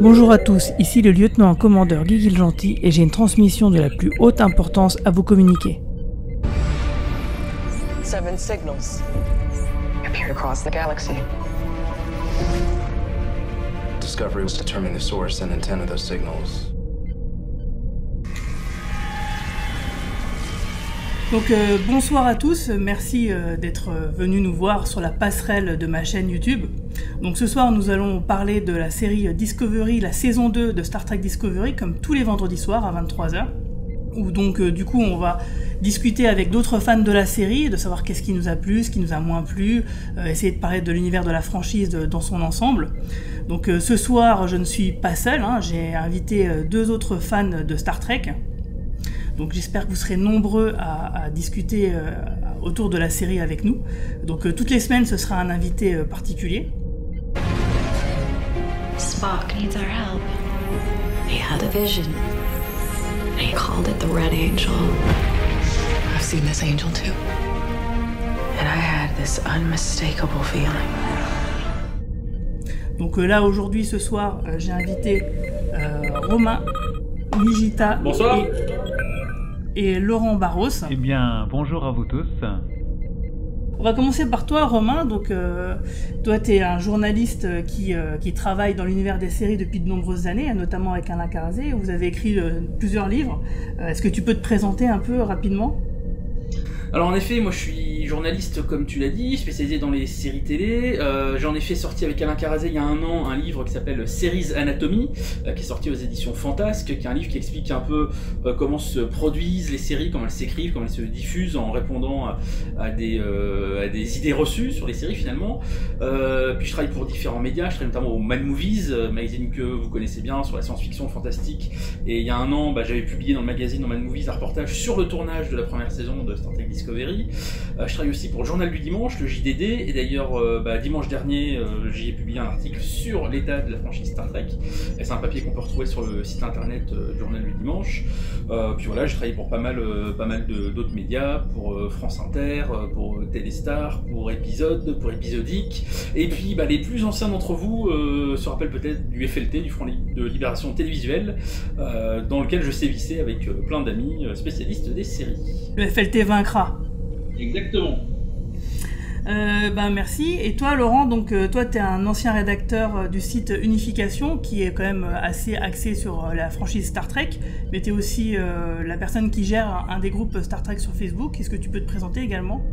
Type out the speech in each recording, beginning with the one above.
Bonjour à tous, ici le lieutenant-commandeur Guy Gentil et j'ai une transmission de la plus haute importance à vous communiquer. 7 signals appear across the galaxy. Discovery was determining the source and intent of those signals. Donc bonsoir à tous, merci d'être venus nous voir sur la passerelle de ma chaîne YouTube. Donc ce soir nous allons parler de la série Discovery, la saison 2 de Star Trek Discovery, comme tous les vendredis soirs à 23h. Où donc du coup on va discuter avec d'autres fans de la série, de savoir qu'est-ce qui nous a plu, ce qui nous a moins plu, essayer de parler de l'univers de la franchise dans son ensemble. Donc ce soir je ne suis pas seul, j'ai invité deux autres fans de Star Trek. Donc j'espère que vous serez nombreux à discuter autour de la série avec nous. Donc toutes les semaines ce sera un invité particulier. Spock needs our help. He had a vision. He called it the Red Angel. I've seen this angel too. And I had this unmistakable feeling. Donc là aujourd'hui ce soir j'ai invité Romain, Nigita et Laurent Barros. Eh bien, bonjour à vous tous. On va commencer par toi, Romain. Donc, toi, tu es un journaliste qui travaille dans l'univers des séries depuis de nombreuses années, notamment avec Alain Carazé. Vous avez écrit plusieurs livres. Est-ce que tu peux te présenter un peu rapidement ? Alors en effet, moi je suis journaliste comme tu l'as dit, spécialisé dans les séries télé. J'en ai fait sortir avec Alain Carazé il y a un an un livre qui s'appelle Series Anatomy, qui est sorti aux éditions Fantasque, qui est un livre qui explique un peu comment se produisent les séries, comment elles s'écrivent, comment elles se diffusent en répondant à des idées reçues sur les séries finalement. Puis je travaille pour différents médias, je travaille notamment au Mad Movies, magazine que vous connaissez bien sur la science-fiction, le fantastique. Et il y a un an, j'avais publié dans le magazine, dans Mad Movies, un reportage sur le tournage de la première saison de Star Trek Discovery. Je travaille aussi pour le Journal du Dimanche, le JDD, et d'ailleurs dimanche dernier j'y ai publié un article sur l'état de la franchise Star Trek, et c'est un papier qu'on peut retrouver sur le site internet du Journal du Dimanche. Puis voilà, j'ai travaillé pour pas mal d'autres médias, pour France Inter, pour Téléstar, pour Épisode, pour Épisodique, et puis les plus anciens d'entre vous se rappellent peut-être du FLT, du Front de Libération Télévisuelle, dans lequel je sévissais avec plein d'amis spécialistes des séries. Le FLT vaincra. Exactement. Merci. Et toi, Laurent, donc toi, tu es un ancien rédacteur du site Unification, qui est quand même assez axé sur la franchise Star Trek, mais tu es aussi la personne qui gère un des groupes Star Trek sur Facebook. Est-ce que tu peux te présenter également ?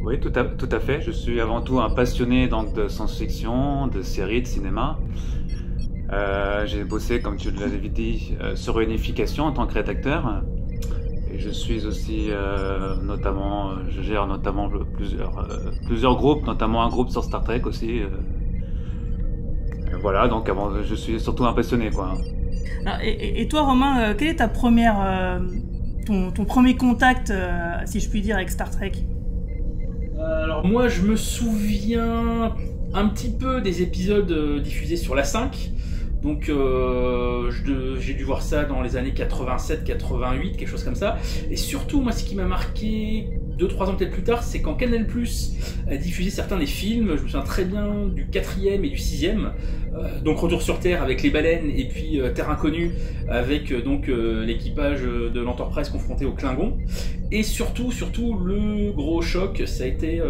Oui, tout à fait. Je suis avant tout un passionné donc, de science-fiction, de séries, de cinéma. J'ai bossé, comme tu l'avais dit, sur Unification en tant que rédacteur. Et je suis aussi je gère notamment plusieurs groupes, notamment un groupe sur Star Trek aussi. Voilà, donc je suis surtout un passionné, quoi. Alors, et toi, Romain, quel est ta ton premier contact, si je puis dire, avec Star Trek ? Alors moi, je me souviens un petit peu des épisodes diffusés sur la 5. Donc j'ai dû voir ça dans les années 87-88, quelque chose comme ça. Et surtout, moi, ce qui m'a marqué 2-3 ans peut-être plus tard, c'est quand Canal+ a diffusé certains des films. Je me souviens très bien du 4e et du 6e. Donc Retour sur Terre avec les baleines, et puis Terre Inconnue avec l'équipage de l'Enterprise confronté aux Klingons. Et surtout, le gros choc, ça a été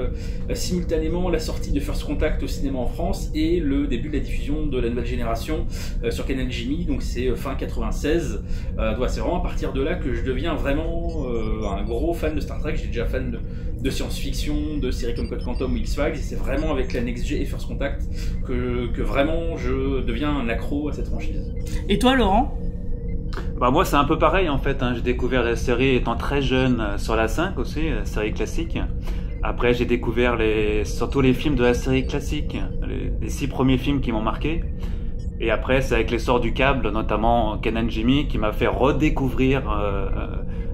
simultanément la sortie de First Contact au cinéma en France et le début de la diffusion de la nouvelle génération sur Canal Jimmy, donc c'est fin 96. C'est vraiment à partir de là que je deviens vraiment un gros fan de Star Trek. J'étais déjà fan de science-fiction, de séries comme Code Quantum ou X-Files, et c'est vraiment avec la Next Gen et First Contact que vraiment je deviens un accro à cette franchise. Et toi, Laurent ? Moi c'est un peu pareil en fait, J'ai découvert la série étant très jeune sur la 5 aussi, la série classique. Après j'ai découvert surtout les films de la série classique, les 6 premiers films qui m'ont marqué. Et après c'est avec l'essor du câble, notamment Canon Jimmy, qui m'a fait redécouvrir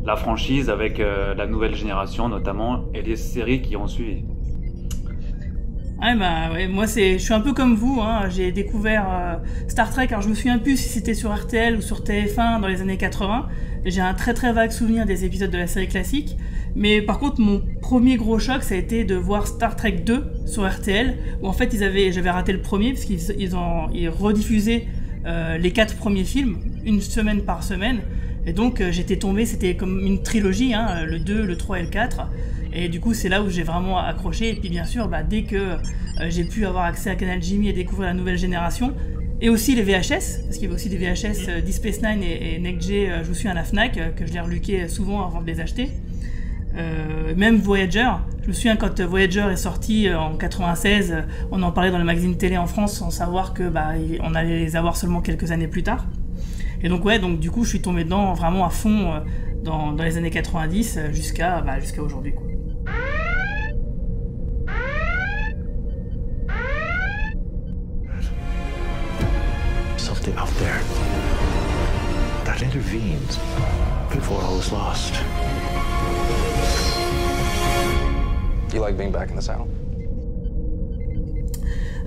la franchise avec la nouvelle génération notamment, et les séries qui ont suivi. Ouais, moi je suis un peu comme vous, j'ai découvert Star Trek, alors je me souviens plus si c'était sur RTL ou sur TF1 dans les années 80, j'ai un très très vague souvenir des épisodes de la série classique, mais par contre mon premier gros choc ça a été de voir Star Trek 2 sur RTL, où en fait j'avais raté le premier parce qu'ils rediffusaient les 4 premiers films, une semaine par semaine. Et donc j'étais tombé, c'était comme une trilogie, hein, le 2, le 3 et le 4. Et du coup c'est là où j'ai vraiment accroché. Et puis bien sûr, dès que j'ai pu avoir accès à Canal Jimmy et découvrir la nouvelle génération, et aussi les VHS, parce qu'il y avait aussi des VHS Deep Space Nine et Next G, je me suis à la Fnac, que je les reluquais souvent avant de les acheter. Même Voyager, je me souviens quand Voyager est sorti en 96, on en parlait dans le magazine télé en France sans savoir que on allait les avoir seulement quelques années plus tard. Et donc du coup je suis tombé dedans vraiment à fond dans les années 90 jusqu'à aujourd'hui, quoi. Something out there that intervenes before all is lost. Do you like being back in the saddle?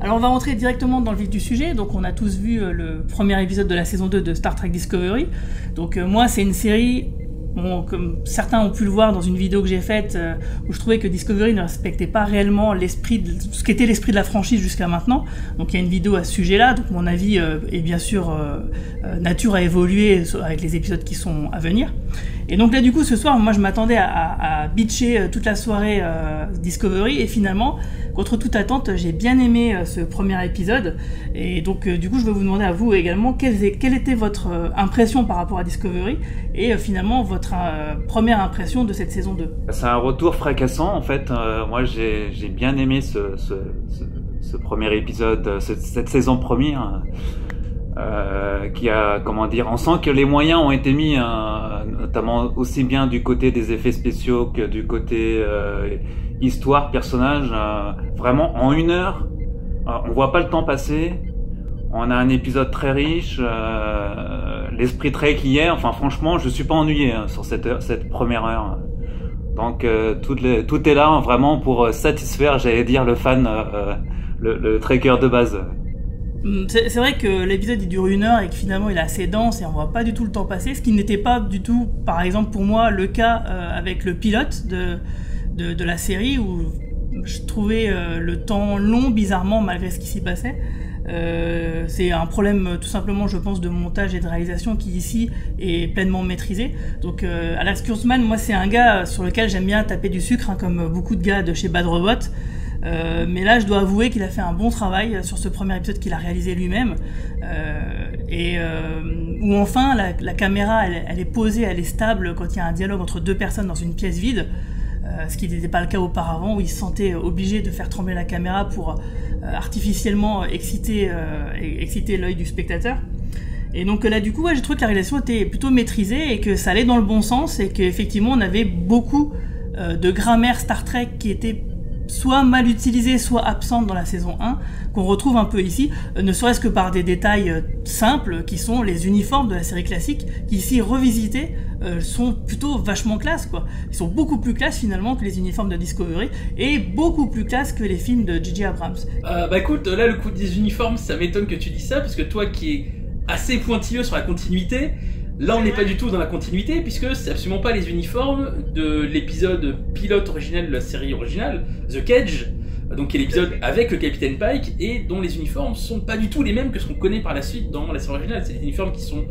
Alors on va rentrer directement dans le vif du sujet. Donc on a tous vu le premier épisode de la saison 2 de Star Trek Discovery. Donc moi c'est une série, comme certains ont pu le voir dans une vidéo que j'ai faite, où je trouvais que Discovery ne respectait pas réellement ce qu'était l'esprit de la franchise jusqu'à maintenant. Donc il y a une vidéo à ce sujet-là. Donc mon avis est bien sûr nature à évoluer avec les épisodes qui sont à venir. Et donc là du coup ce soir, moi je m'attendais à bitcher toute la soirée Discovery, et finalement, contre toute attente, j'ai bien aimé ce premier épisode. Et donc du coup je vais vous demander à vous également quelle était votre impression par rapport à Discovery, et finalement votre première impression de cette saison 2. C'est un retour fracassant en fait. Moi j'ai bien aimé ce premier épisode, cette saison première. Qui a, on sent que les moyens ont été mis, notamment aussi bien du côté des effets spéciaux que du côté histoire, personnage. Vraiment, en 1 heure, on voit pas le temps passer. On a un épisode très riche, l'esprit Trek y est. Enfin, franchement, je suis pas ennuyé sur cette première heure. Donc, tout est là vraiment pour satisfaire, j'allais dire, le fan, le trekker de base. C'est vrai que l'épisode il dure 1 heure et que finalement il est assez dense et on voit pas du tout le temps passer, ce qui n'était pas du tout, par exemple pour moi, le cas avec le pilote de la série, où je trouvais le temps long bizarrement malgré ce qui s'y passait. C'est un problème tout simplement, je pense, de montage et de réalisation qui ici est pleinement maîtrisé. Donc Alex Kurtzman, moi c'est un gars sur lequel j'aime bien taper du sucre, comme beaucoup de gars de chez Bad Robot. Mais là je dois avouer qu'il a fait un bon travail sur ce premier épisode qu'il a réalisé lui-même, où enfin la caméra elle est posée, elle est stable quand il y a un dialogue entre 2 personnes dans une pièce vide, ce qui n'était pas le cas auparavant, où il se sentait obligé de faire trembler la caméra pour artificiellement exciter l'œil du spectateur. Et donc là du coup j'ai trouvé que la réalisation était plutôt maîtrisée et que ça allait dans le bon sens, et qu'effectivement on avait beaucoup de grammaire Star Trek qui était soit mal utilisée, soit absente dans la saison 1, qu'on retrouve un peu ici, ne serait-ce que par des détails simples, qui sont les uniformes de la série classique, qui ici, revisités, sont plutôt vachement classe, quoi. Ils sont beaucoup plus classe, finalement, que les uniformes de Discovery, et beaucoup plus classe que les films de J.J. Abrams. Écoute, là, le coup des uniformes, ça m'étonne que tu dis ça, parce que toi qui es assez pointilleux sur la continuité, là, on n'est pas du tout dans la continuité, puisque c'est absolument pas les uniformes de l'épisode pilote original de la série originale, The Cage, donc qui est l'épisode avec le Capitaine Pike, et dont les uniformes sont pas du tout les mêmes que ce qu'on connaît par la suite dans la série originale. C'est des uniformes qui sont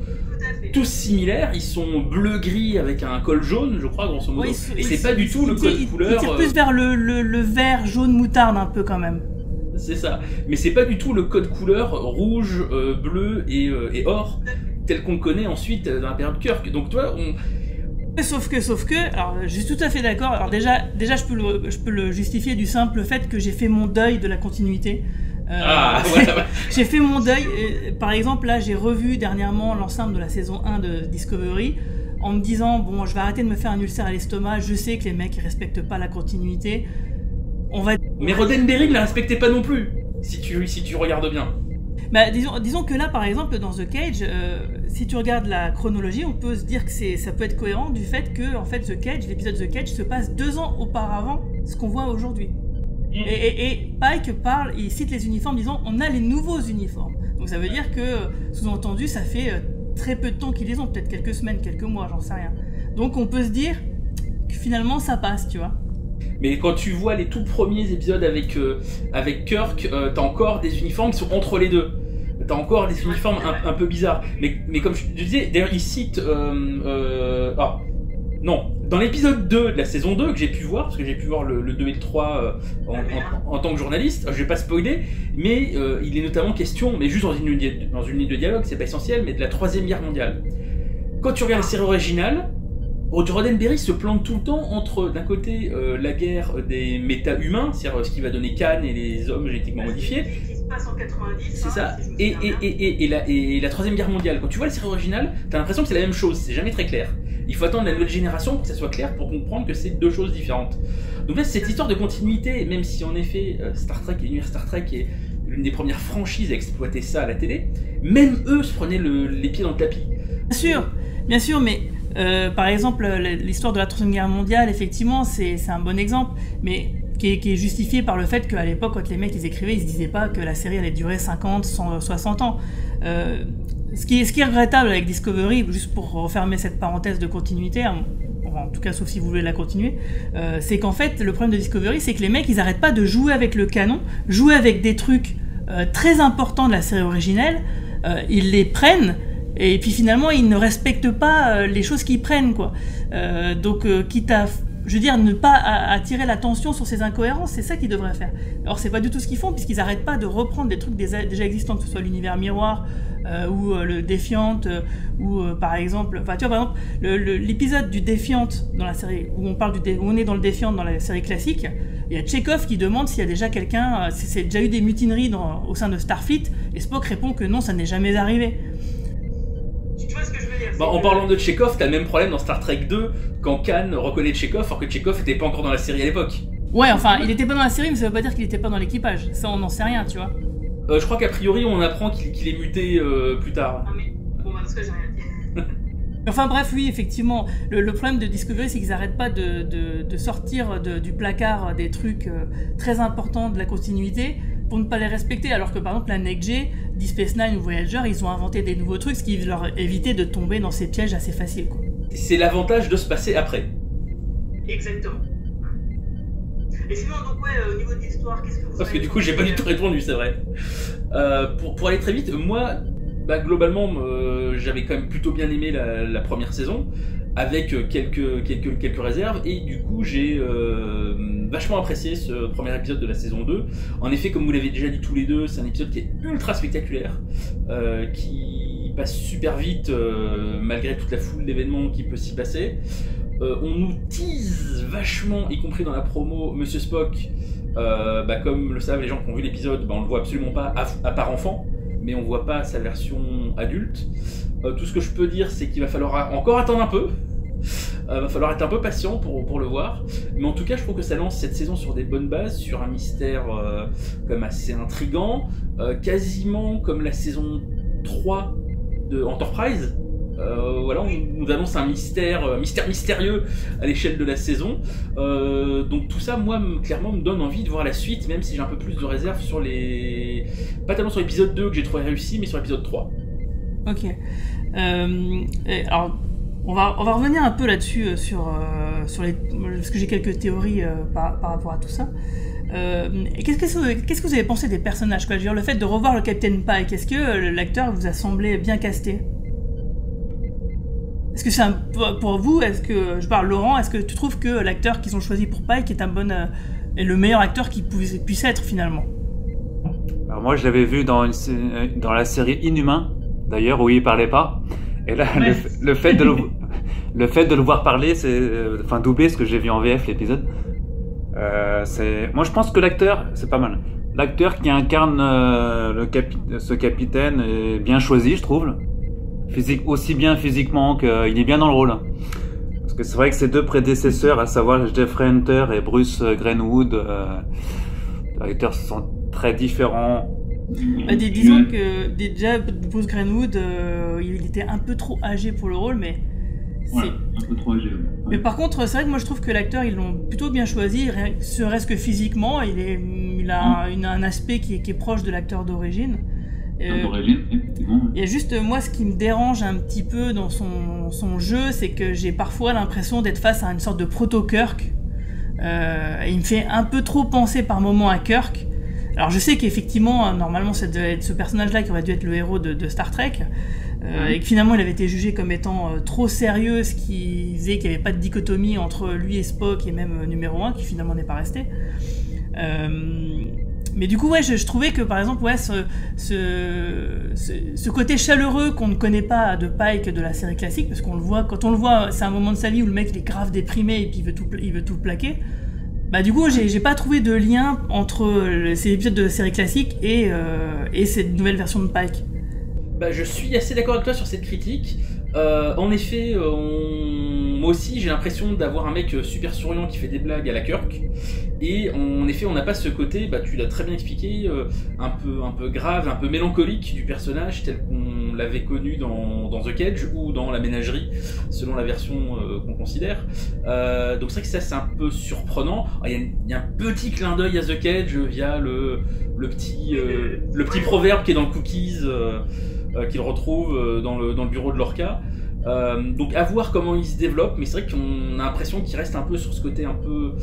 tous similaires, ils sont bleu-gris avec un col jaune, je crois, grosso modo, et c'est pas du tout le code couleur... Il tire plus vers le vert, jaune, moutarde, un peu, quand même. C'est ça, mais c'est pas du tout le code couleur rouge, bleu et or, tel qu'on connaît ensuite dans la période Kirk. Donc toi, Sauf que, alors je suis tout à fait d'accord. Alors déjà je peux le justifier du simple fait que j'ai fait mon deuil de la continuité. Voilà. J'ai fait mon deuil. Par exemple, là, j'ai revu dernièrement l'ensemble de la saison 1 de Discovery, en me disant, bon, je vais arrêter de me faire un ulcère à l'estomac, je sais que les mecs ils respectent pas la continuité. Mais Roddenberry ne la respectait pas non plus, si tu regardes bien. Disons que là, par exemple, dans The Cage, si tu regardes la chronologie, on peut se dire que ça peut être cohérent du fait que, en fait, l'épisode The Cage se passe 2 ans auparavant ce qu'on voit aujourd'hui. Et Pike parle, il cite les uniformes disant on a les nouveaux uniformes. Donc ça veut dire que, sous-entendu, ça fait très peu de temps qu'ils les ont, peut-être quelques semaines, quelques mois, j'en sais rien. Donc on peut se dire que finalement ça passe, tu vois. Mais quand tu vois les tout premiers épisodes avec Kirk, t'as encore des uniformes qui sont entre les deux. t'as encore des uniformes un peu bizarres. Mais comme je te disais, d'ailleurs, il cite... dans l'épisode 2 de la saison 2 que j'ai pu voir, parce que j'ai pu voir le 2 et le 3 en tant que journaliste, je vais pas spoiler, mais il est notamment question, mais juste dans une ligne de dialogue, c'est pas essentiel, mais de la 3e guerre mondiale. Quand tu regardes la série originale, Roddenberry se plante tout le temps entre, d'un côté, la guerre des méta-humains, c'est-à-dire ce qui va donner Khan et les hommes génétiquement modifiés. C'est ça. Et la 3e guerre mondiale. Quand tu vois la série originale, t'as l'impression que c'est la même chose, c'est jamais très clair. Il faut attendre la nouvelle génération pour que ça soit clair, pour comprendre que c'est deux choses différentes. Donc là, c'est cette histoire de continuité, même si en effet, Star Trek et l'univers Star Trek est l'une des premières franchises à exploiter ça à la télé, même eux se prenaient les pieds dans le tapis. Bien sûr, mais par exemple, l'histoire de la 3e guerre mondiale, effectivement, c'est un bon exemple, mais qui est justifié par le fait qu'à l'époque, quand les mecs ils écrivaient, ils se disaient pas que la série allait durer 50, 100, 60 ans. Ce qui est regrettable avec Discovery, juste pour refermer cette parenthèse de continuité, en tout cas sauf si vous voulez la continuer, c'est qu'en fait le problème de Discovery, c'est que les mecs ils arrêtent pas de jouer avec le canon, jouer avec des trucs très importants de la série originelle, ils les prennent et puis finalement ils ne respectent pas les choses qu'ils prennent, quoi. Donc quitte à, je veux dire, ne pas attirer l'attention sur ces incohérences, c'est ça qu'ils devraient faire. Alors c'est pas du tout ce qu'ils font, puisqu'ils arrêtent pas de reprendre des trucs déjà existants, que ce soit l'univers miroir ou le Defiant, ou par exemple, enfin tu vois, par exemple l'épisode du Defiant dans la série, où on est dans le Defiant dans la série classique, il y a Chekhov qui demande s'il y a déjà quelqu'un, si c'est déjà eu des mutineries au sein de Starfleet, et Spock répond que non, ça n'est jamais arrivé. Tu vois ce que je veux dire? En parlant de Chekhov, t'as le même problème dans Star Trek 2, quand Khan reconnaît Chekhov, alors que Chekhov était pas encore dans la série à l'époque. Ouais, enfin, il était pas dans la série, mais ça veut pas dire qu'il était pas dans l'équipage. Ça, on n'en sait rien, tu vois. Je crois qu'a priori, on apprend qu'il est muté plus tard. Ah mais, bon, parce que j'ai rien dit. Enfin bref, oui, effectivement, le problème de Discovery, c'est qu'ils n'arrêtent pas de sortir du placard des trucs très importants de la continuité pour ne pas les respecter, alors que par exemple la Next G, Deep Space Nine ou Voyager, ils ont inventé des nouveaux trucs, ce qui leur évitait de tomber dans ces pièges assez faciles, quoi. C'est l'avantage de se passer après. Exactement. Et sinon, donc ouais, au niveau de l'histoire, qu'est-ce que vous... Parce que du coup, j'ai pas du tout répondu, c'est vrai. Pour aller très vite, moi, globalement, j'avais quand même plutôt bien aimé la première saison, avec quelques réserves, et du coup, j'ai vachement apprécié ce premier épisode de la saison 2. En effet, comme vous l'avez déjà dit tous les deux, c'est un épisode qui est ultra spectaculaire, qui passe super vite, malgré toute la foule d'événements qui peut s'y passer. On nous tease vachement, y compris dans la promo, Monsieur Spock, comme le savent les gens qui ont vu l'épisode, on le voit absolument pas à part enfant, mais on voit pas sa version adulte. Tout ce que je peux dire, c'est qu'il va falloir encore attendre un peu. Va falloir être un peu patient pour le voir, mais en tout cas je trouve que ça lance cette saison sur des bonnes bases, sur un mystère comme assez intriguant, quasiment comme la saison 3 de Enterprise. Voilà, on nous annonce un mystère mystérieux à l'échelle de la saison, donc tout ça, moi, clairement, me donne envie de voir la suite, même si j'ai un peu plus de réserve sur pas tellement sur l'épisode 2 que j'ai trouvé réussi, mais sur l'épisode 3. Ok. Alors, on va revenir un peu là-dessus, parce que j'ai quelques théories par rapport à tout ça. Qu'est-ce que vous avez pensé des personnages, quoi? Je veux dire, le fait de revoir le Captain Pike, est-ce que l'acteur vous a semblé bien casté? Est-ce que c'est pour vous, Laurent, est-ce que tu trouves que l'acteur qu'ils ont choisi pour Pike est le meilleur acteur qu'il puisse être finalement? Alors moi je l'avais vu dans la série Inhumain, d'ailleurs, où il parlait pas. Et là, ouais. le fait de le voir parler, doubler ce que j'ai vu en VF l'épisode. Moi je pense que l'acteur, c'est pas mal. L'acteur qui incarne ce capitaine est bien choisi, je trouve. Aussi bien physiquement qu'il est bien dans le rôle. Parce que c'est vrai que ses deux prédécesseurs, à savoir Jeffrey Hunter et Bruce Greenwood, les acteurs sont très différents. Disons que déjà Bruce Greenwood, il était un peu trop âgé pour le rôle, mais ouais, un peu trop âgé. Ouais. Mais par contre, c'est vrai que moi je trouve que l'acteur, ils l'ont plutôt bien choisi, serait-ce que physiquement, il a un aspect qui est proche de l'acteur d'origine. Il y a juste, moi, ce qui me dérange un petit peu dans son jeu, c'est que j'ai parfois l'impression d'être face à une sorte de proto-Kirk. Il me fait un peu trop penser par moments à Kirk. Alors je sais qu'effectivement, normalement, ça devait être ce personnage-là qui aurait dû être le héros de Star Trek, et que finalement il avait été jugé comme étant trop sérieux, ce qui faisait qu'il n'y avait pas de dichotomie entre lui et Spock, et même numéro 1, qui finalement n'est pas resté. Mais du coup, ouais, je trouvais que par exemple, ouais, ce côté chaleureux qu'on ne connaît pas de Pike de la série classique, parce qu'on le voit, quand on le voit, c'est un moment de sa vie où le mec il est grave déprimé et puis il veut tout plaquer. Bah du coup, j'ai pas trouvé de lien entre ces épisodes de la série classique et cette nouvelle version de Pike. Bah, je suis assez d'accord avec toi sur cette critique. En effet, moi aussi j'ai l'impression d'avoir un mec super souriant qui fait des blagues à la Kirk, et en effet on n'a pas ce côté, bah, tu l'as très bien expliqué, un peu grave, un peu mélancolique du personnage tel qu'on l'avait connu dans The Cage ou dans La Ménagerie, selon la version qu'on considère. Donc c'est vrai que ça c'est un peu surprenant. Il y a un petit clin d'œil à The Cage via le petit proverbe qui est dans le Cookies, qu'il retrouve dans le bureau de Lorca. Donc à voir comment il se développe, mais c'est vrai qu'on a l'impression qu'il reste un peu sur ce côté un peu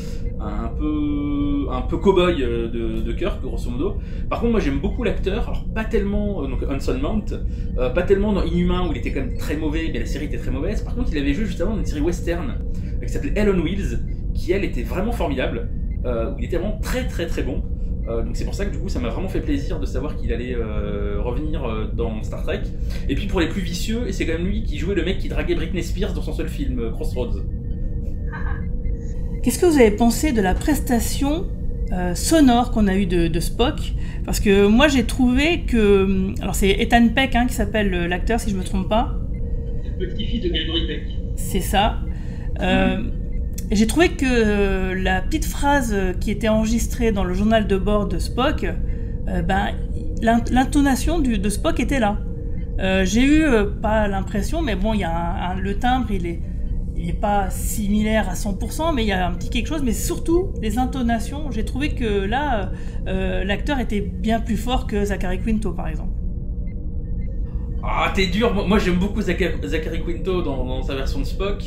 cow-boy de Kirk, grosso modo. Par contre, moi j'aime beaucoup l'acteur, alors pas tellement donc Anson Mount, pas tellement dans Inhumain où il était quand même très mauvais, mais la série était très mauvaise. Par contre, il avait joué juste avant dans une série western qui s'appelait Hell on Wheels, qui elle était vraiment formidable, où il était vraiment très très très bon. Donc c'est pour ça que du coup ça m'a vraiment fait plaisir de savoir qu'il allait revenir dans Star Trek. Et puis pour les plus vicieux, et c'est quand même lui qui jouait le mec qui draguait Britney Spears dans son seul film, Crossroads. Qu'est-ce que vous avez pensé de la prestation sonore qu'on a eue de Spock? Parce que moi j'ai trouvé que... Alors c'est Ethan Peck qui s'appelle l'acteur, si je me trompe pas. C'est le petit-fils de Gregory Peck. C'est ça. Et j'ai trouvé que la petite phrase qui était enregistrée dans le journal de bord de Spock, l'intonation de Spock était là. J'ai eu pas l'impression, mais bon, il y a le timbre, il est pas similaire à 100%, mais il y a un petit quelque chose. Mais surtout, les intonations, j'ai trouvé que là, l'acteur était bien plus fort que Zachary Quinto, par exemple. Ah, t'es dur. Moi j'aime beaucoup Zachary Quinto dans sa version de Spock.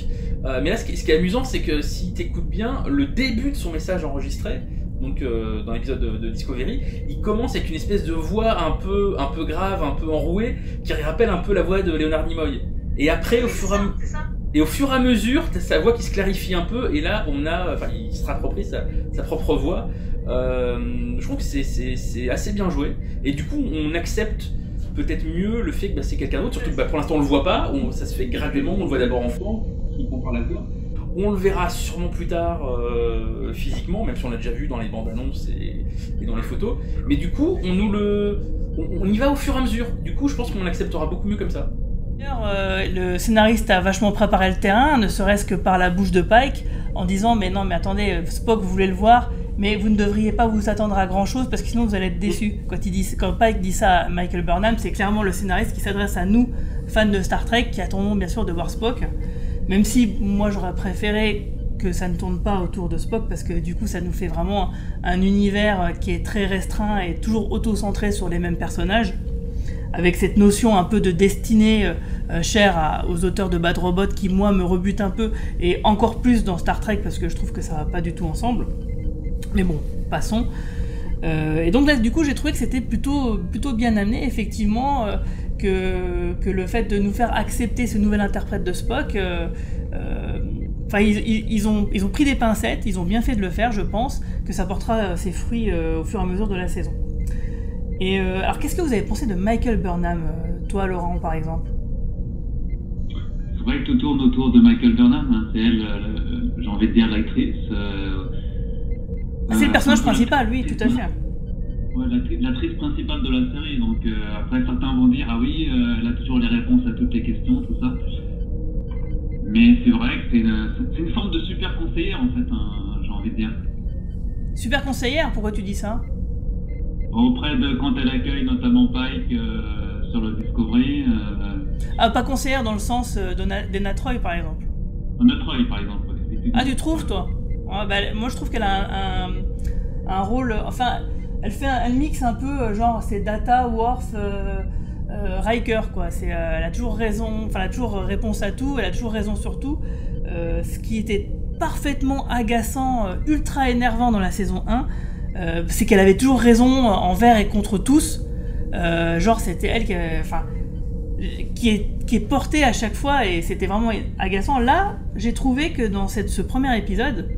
Mais là, ce qui est amusant, c'est que si t'écoutes bien, le début de son message enregistré, donc dans l'épisode de Discovery, il commence avec une espèce de voix un peu grave, un peu enrouée, qui rappelle un peu la voix de Leonard Nimoy. Et après, au fur et à mesure, t'as sa voix qui se clarifie un peu, et là, il se réapproprie sa propre voix. Je trouve que c'est assez bien joué. Et du coup, on accepte peut-être mieux le fait que c'est quelqu'un d'autre, surtout que pour l'instant on le voit pas, ça se fait graduellement, on le voit d'abord en fond, il comprend la voix. On le verra sûrement plus tard physiquement, même si on l'a déjà vu dans les bandes annonces et dans les photos. Mais du coup, on y va au fur et à mesure. Du coup, je pense qu'on l'acceptera beaucoup mieux comme ça. D'ailleurs, le scénariste a vachement préparé le terrain, ne serait-ce que par la bouche de Pike, en disant mais non, mais attendez, Spock, vous voulez le voir, mais vous ne devriez pas vous attendre à grand chose parce que sinon vous allez être déçus. Quand Pike dit ça à Michael Burnham, c'est clairement le scénariste qui s'adresse à nous, fans de Star Trek, qui attendons bien sûr de voir Spock. Même si moi j'aurais préféré que ça ne tourne pas autour de Spock parce que du coup ça nous fait vraiment un univers qui est très restreint et toujours auto-centré sur les mêmes personnages, avec cette notion un peu de destinée chère aux auteurs de Bad Robot qui moi me rebute un peu, et encore plus dans Star Trek parce que je trouve que ça va pas du tout ensemble. Mais bon, passons. Et donc là, du coup, j'ai trouvé que c'était plutôt bien amené, effectivement, que le fait de nous faire accepter ce nouvel interprète de Spock. Ils ont pris des pincettes, ils ont bien fait de le faire, je pense, que ça portera ses fruits au fur et à mesure de la saison. Et alors, qu'est-ce que vous avez pensé de Michael Burnham, toi, Laurent, par exemple? C'est vrai que tout tourne autour de Michael Burnham, c'est elle, j'ai envie de dire, l'actrice. C'est le personnage principal, oui, tout à fait. Ouais, l'actrice principale de la série, donc après certains vont dire ah oui, elle a toujours les réponses à toutes les questions, tout ça. Mais c'est vrai que c'est une forme de super conseillère en fait, j'ai envie de dire. Super conseillère, pourquoi tu dis ça? Auprès de quand elle accueille notamment Pike sur le Discovery. Ah, pas conseillère dans le sens d'Anna Troy par exemple. Anna Troy par exemple. Ouais. Ah, tu trouves toi? Ouais, moi je trouve qu'elle a un rôle, enfin elle mixe un peu genre c'est Data, Worf, Riker quoi. Elle a toujours raison, enfin elle a toujours réponse à tout, elle a toujours raison sur tout, ce qui était parfaitement agaçant, ultra énervant dans la saison 1. c'est qu'elle avait toujours raison envers et contre tous. Genre c'était elle qui est portée à chaque fois et c'était vraiment agaçant. Là, j'ai trouvé que dans ce premier épisode,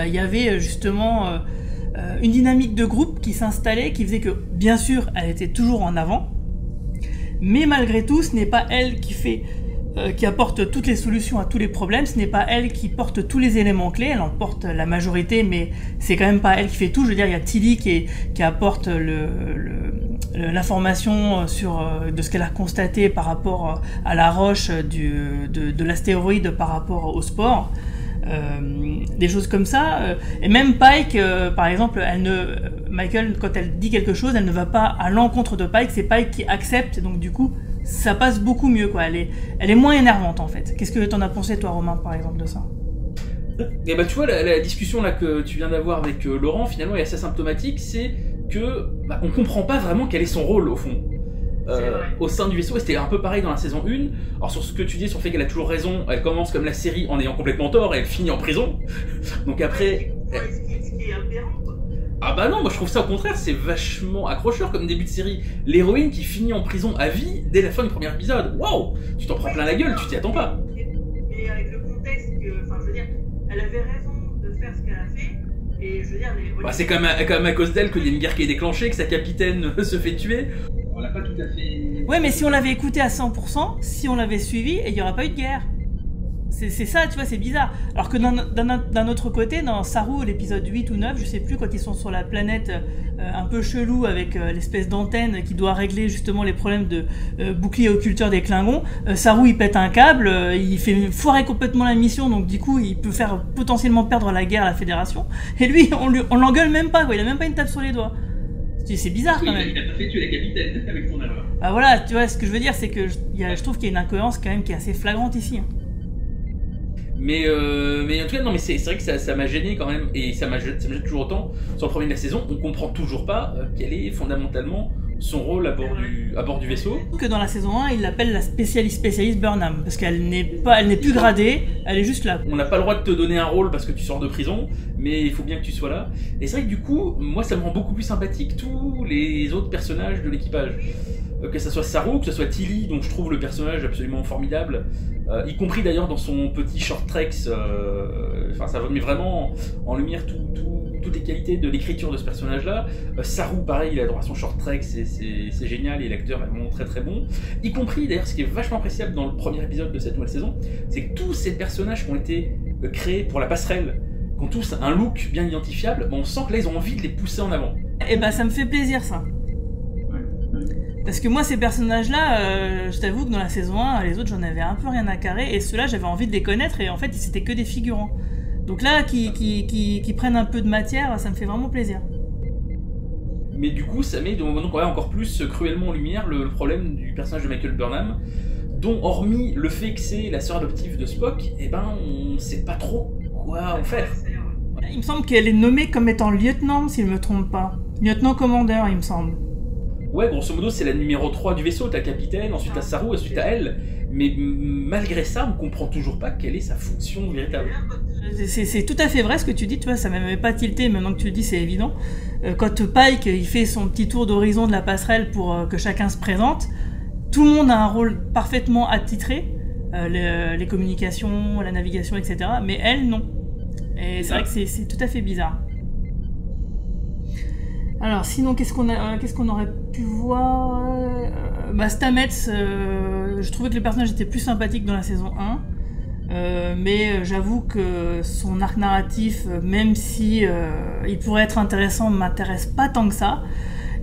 il y avait justement une dynamique de groupe qui s'installait, qui faisait que, bien sûr, elle était toujours en avant, mais malgré tout, ce n'est pas elle qui apporte toutes les solutions à tous les problèmes, ce n'est pas elle qui porte tous les éléments clés, elle en porte la majorité, mais c'est quand même pas elle qui fait tout. Je veux dire, il y a Tilly qui apporte l'information de ce qu'elle a constaté par rapport à la roche de l'astéroïde par rapport au sport. Des choses comme ça, et même Pike, par exemple, Michael, quand elle dit quelque chose, elle ne va pas à l'encontre de Pike, c'est Pike qui accepte, donc du coup ça passe beaucoup mieux, quoi. Elle est moins énervante en fait. Qu'est-ce que t'en as pensé toi, Romain, par exemple, de ça? Et bah tu vois, la discussion là que tu viens d'avoir avec Laurent, finalement est assez symptomatique, c'est que on comprend pas vraiment quel est son rôle au fond. Au sein du vaisseau, et c'était un peu pareil dans la saison 1. Alors sur ce que tu dis, sur le fait qu'elle a toujours raison, elle commence comme la série en ayant complètement tort et elle finit en prison. Donc après... Ce qui est aberrant, quoi. Ah bah non, moi je trouve ça au contraire, c'est vachement accrocheur comme début de série. L'héroïne qui finit en prison à vie dès la fin du premier épisode. Waouh, tu t'en prends plein la gueule, tu t'y attends pas. Mais avec le contexte que, enfin je veux dire, elle avait raison de faire ce qu'elle a fait, et je veux dire... Bah, c'est quand même à cause d'elle qu'il y a une guerre qui est déclenchée, que sa capitaine se fait tuer. On l'a pas tout à fait... Ouais, mais si on l'avait écouté à 100%, si on l'avait suivi, il n'y aurait pas eu de guerre. C'est ça, tu vois, c'est bizarre. Alors que d'un autre côté, dans Saru, l'épisode 8 ou 9, je sais plus, quand ils sont sur la planète un peu chelou avec l'espèce d'antenne qui doit régler justement les problèmes de bouclier occulteur des Klingons, Saru il pète un câble, il fait foirer complètement la mission, donc du coup il peut faire potentiellement perdre la guerre à la Fédération, et lui, on l'engueule même pas, quoi, il a même pas une tape sur les doigts. C'est bizarre quand même. Il a pas fait tuer la capitaine avec son erreur. Ah voilà, tu vois, ce que je veux dire, c'est que je trouve qu'il y a une incohérence quand même qui est assez flagrante ici. Mais en tout cas, non, mais c'est vrai que ça m'a gêné quand même, et ça me gêne toujours autant. Sur le premier de la saison, on comprend toujours pas quel est fondamentalement son rôle à bord du vaisseau. Que dans la saison 1, il l'appelle la spécialiste Burnham, parce qu'elle n'est plus gradée, elle est juste là. On n'a pas le droit de te donner un rôle parce que tu sors de prison, mais il faut bien que tu sois là. Et c'est vrai que du coup, moi ça me rend beaucoup plus sympathique, tous les autres personnages de l'équipage. Que ça soit Saru, que ce soit Tilly, dont je trouve le personnage absolument formidable, y compris d'ailleurs dans son petit short treks, ça met vraiment en lumière toutes les qualités de l'écriture de ce personnage-là. Saru, pareil, il adore son short trek, c'est génial, et l'acteur est vraiment très très bon. Y compris d'ailleurs, ce qui est vachement appréciable dans le premier épisode de cette nouvelle saison, c'est que tous ces personnages qui ont été créés pour la passerelle, qui ont tous un look bien identifiable, on sent que là ils ont envie de les pousser en avant. Et bah ça me fait plaisir ça. Parce que moi, ces personnages-là, je t'avoue que dans la saison 1, les autres, j'en avais un peu rien à carrer, et ceux-là, j'avais envie de les connaître, et en fait, c'était que des figurants. Donc là, qui prennent un peu de matière, ça me fait vraiment plaisir. Mais du coup, ça met donc encore plus cruellement en lumière le problème du personnage de Michael Burnham, dont, hormis le fait que c'est la sœur adoptive de Spock, on sait pas trop quoi en faire. Il me semble qu'elle est nommée comme étant lieutenant, si je ne me trompe pas. Lieutenant-commandeur, il me semble. Ouais, grosso modo, c'est la numéro 3 du vaisseau, t'as le capitaine, ensuite t'as Saru, ensuite t'as elle. Mais malgré ça, on comprend toujours pas quelle est sa fonction véritable. C'est tout à fait vrai ce que tu dis, tu vois, ça m'avait pas tilté, maintenant que tu le dis, c'est évident. Quand Pike, il fait son petit tour d'horizon de la passerelle pour que chacun se présente, tout le monde a un rôle parfaitement attitré, les communications, la navigation, etc. Mais elle, non. Et c'est vrai que c'est tout à fait bizarre. Alors sinon, qu'est-ce qu'on aurait pu voir Stamets, je trouvais que le personnage était plus sympathique dans la saison 1, mais j'avoue que son arc narratif, même si il pourrait être intéressant, m'intéresse pas tant que ça,